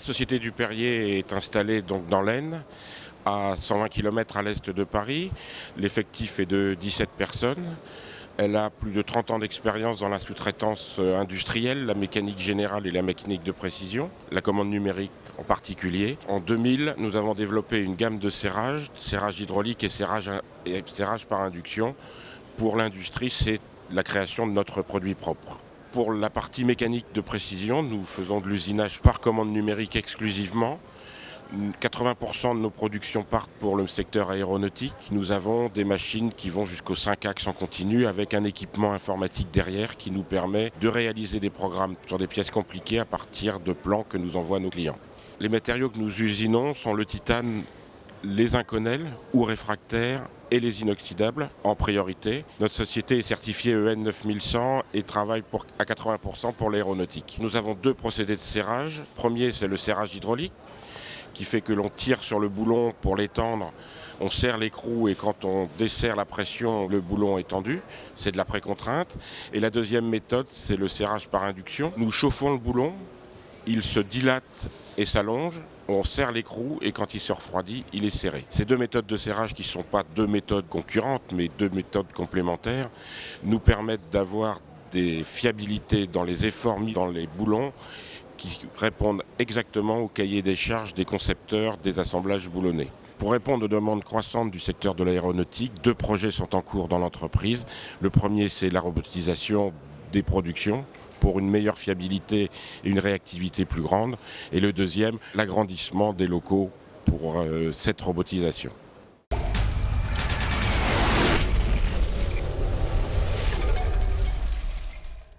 Société du Perrier est installée donc dans l'Aisne, à 120 km à l'est de Paris. L'effectif est de 17 personnes. Elle a plus de 30 ans d'expérience dans la sous-traitance industrielle, la mécanique générale et la mécanique de précision, la commande numérique en particulier. En 2000, nous avons développé une gamme de serrage hydraulique et serrage par induction. Pour l'industrie, c'est la création de notre produit propre. Pour la partie mécanique de précision, nous faisons de l'usinage par commande numérique exclusivement. 80% de nos productions partent pour le secteur aéronautique. Nous avons des machines qui vont jusqu'aux 5 axes en continu avec un équipement informatique derrière qui nous permet de réaliser des programmes sur des pièces compliquées à partir de plans que nous envoient nos clients. Les matériaux que nous usinons sont le titane, les inconels ou réfractaires et les inoxydables en priorité. Notre société est certifiée EN 9100 et travaille à 80% pour l'aéronautique. Nous avons 2 procédés de serrage. Premier, c'est le serrage hydraulique, qui fait que l'on tire sur le boulon pour l'étendre, on serre l'écrou et quand on desserre la pression, le boulon est tendu. C'est de la précontrainte. Et la deuxième méthode, c'est le serrage par induction. Nous chauffons le boulon, il se dilate et s'allonge, on serre l'écrou et quand il se refroidit, il est serré. Ces 2 méthodes de serrage, qui ne sont pas 2 méthodes concurrentes, mais 2 méthodes complémentaires, nous permettent d'avoir des fiabilités dans les efforts mis dans les boulons qui répondent exactement au cahier des charges des concepteurs des assemblages boulonnés. Pour répondre aux demandes croissantes du secteur de l'aéronautique, 2 projets sont en cours dans l'entreprise. Le premier, c'est la robotisation des productions pour une meilleure fiabilité et une réactivité plus grande. Et le deuxième, l'agrandissement des locaux pour cette robotisation.